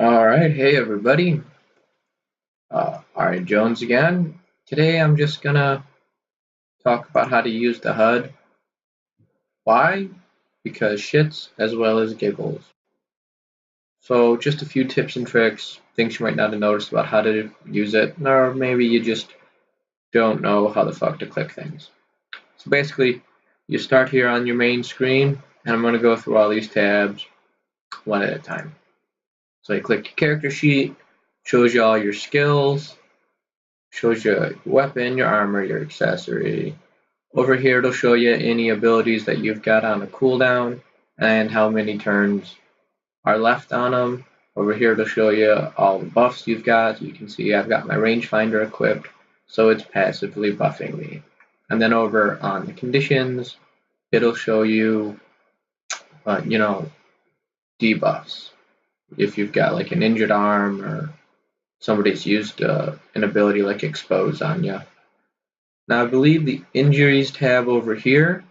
Alright, hey everybody. Alright, Jones again. Today I'm just gonna talk about how to use the HUD. Why? Because shits as well as giggles. So just a few tips and tricks, things you might not have noticed about how to use it, or maybe you just don't know how the fuck to click things. So basically, you start here on your main screen, and I'm gonna go through all these tabs one at a time. So you click your character sheet, shows you all your skills, shows you your weapon, your armor, your accessory. Over here it'll show you any abilities that you've got on a cooldown and how many turns are left on them. Over here it'll show you all the buffs you've got. You can see I've got my rangefinder equipped, so it's passively buffing me. And then over on the conditions, it'll show you, debuffs. If you've got like an injured arm or somebody's used an ability like expose on you. Now I believe the injuries tab over here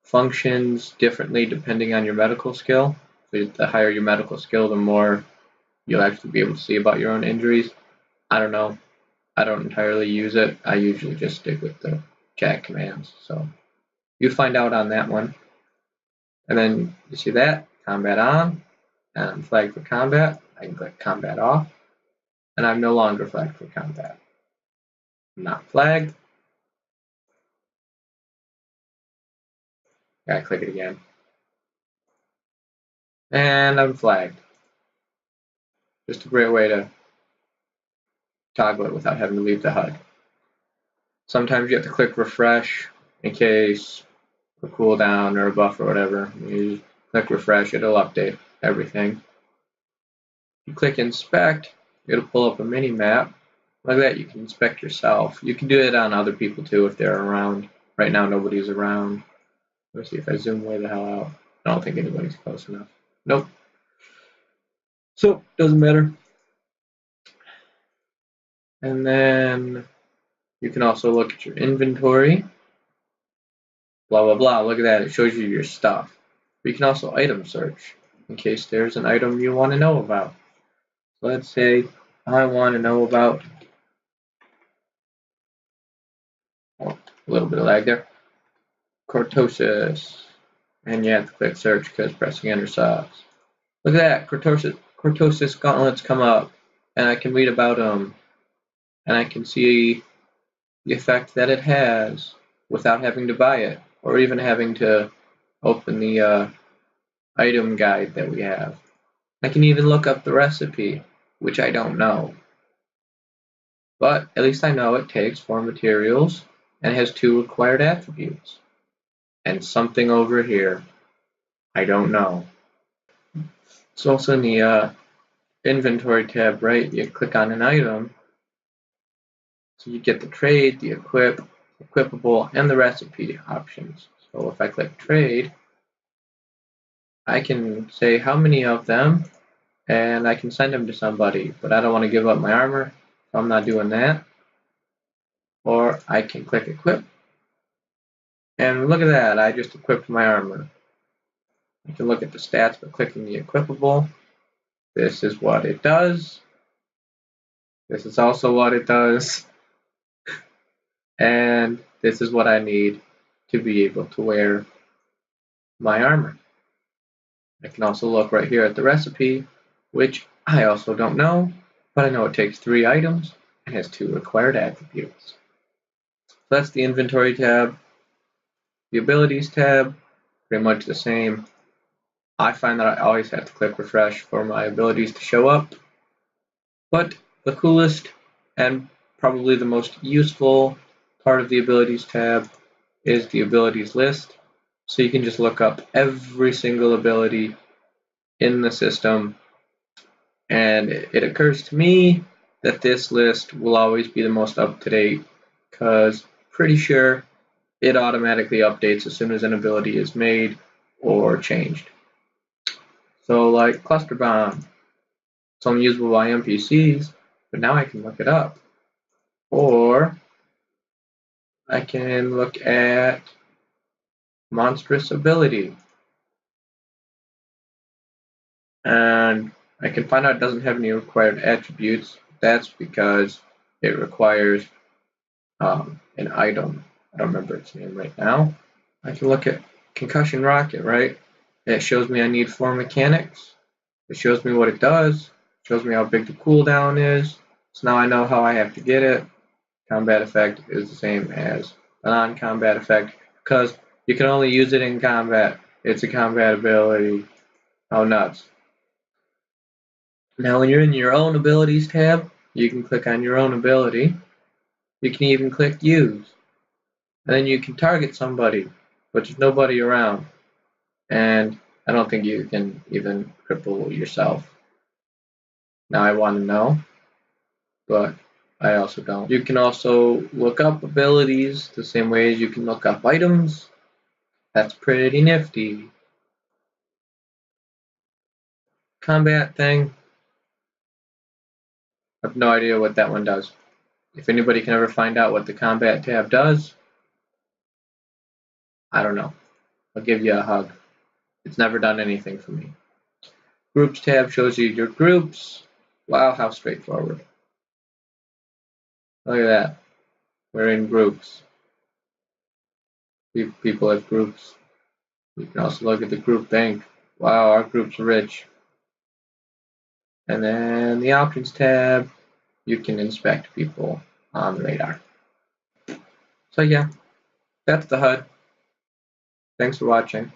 functions differently depending on your medical skill. So the higher your medical skill, the more you'll actually be able to see about your own injuries. I don't know. I don't entirely use it. I usually just stick with the chat commands. So you find out on that one. And then you see that, combat on, and I'm flagged for combat. I can click combat off, and I'm no longer flagged for combat. I'm not flagged. Gotta click it again. And I'm flagged. Just a great way to toggle it without having to leave the HUD. Sometimes you have to click refresh in case a cooldown or a buff or whatever. You just click refresh, it'll update everything. You click inspect, it'll pull up a mini map. Like that, you can inspect yourself. You can do it on other people too if they're around. Right now, nobody's around. Let's see if I zoom way the hell out. I don't think anybody's close enough. Nope. So, doesn't matter. And then you can also look at your inventory. Blah, blah, blah. Look at that. It shows you your stuff. But you can also item search in case there's an item you want to know about. So let's say I want to know about, oh, a little bit of lag there, cortosis. And you have to click search because pressing enter sucks. Look at that. Cortosis gauntlets come up. And I can read about them. And I can see the effect that it has without having to buy it. Or even having to open the item guide that we have. I can even look up the recipe, which I don't know. But at least I know it takes 4 materials and has 2 required attributes. And something over here, I don't know. It's also in the inventory tab, right? You click on an item, so you get the trade, the equip, equipable, and the recipe options. So if I click trade, I can say how many of them, and I can send them to somebody, but I don't want to give up my armor, so I'm not doing that. Or I can click equip, and look at that, I just equipped my armor. You can look at the stats by clicking the equipable. This is what it does. This is also what it does. And this is what I need to be able to wear my armor. I can also look right here at the recipe, which I also don't know, but I know it takes 3 items and has 2 required attributes. So that's the inventory tab. The abilities tab, pretty much the same. I find that I always have to click refresh for my abilities to show up. But the coolest and probably the most useful part of the abilities tab is the abilities list. So you can just look up every single ability in the system. And it occurs to me that this list will always be the most up-to-date because pretty sure it automatically updates as soon as an ability is made or changed. So like Cluster Bomb, it's only usable by NPCs, but now I can look it up. Or I can look at Monstrous Ability. And I can find out it doesn't have any required attributes. That's because it requires an item. I don't remember its name right now. I can look at concussion rocket, right? It shows me I need 4 mechanics. It shows me what it does. It shows me how big the cooldown is. So now I know how I have to get it. Combat effect is the same as a non-combat effect because you can only use it in combat. It's a combat ability. Oh, nuts. Now when you're in your own abilities tab, you can click on your own ability. You can even click use. And then you can target somebody, but there's nobody around. And I don't think you can even cripple yourself. Now I want to know, but I also don't. You can also look up abilities the same way as you can look up items. That's pretty nifty. Combat thing. I have no idea what that one does. If anybody can ever find out what the combat tab does, I don't know. I'll give you a hug. It's never done anything for me. Groups tab shows you your groups. Wow, how straightforward. Look at that. We're in groups. People have groups. You can also look at the group bank. Wow, our group's rich. And then the options tab, you can inspect people on the radar. So yeah, that's the HUD. Thanks for watching.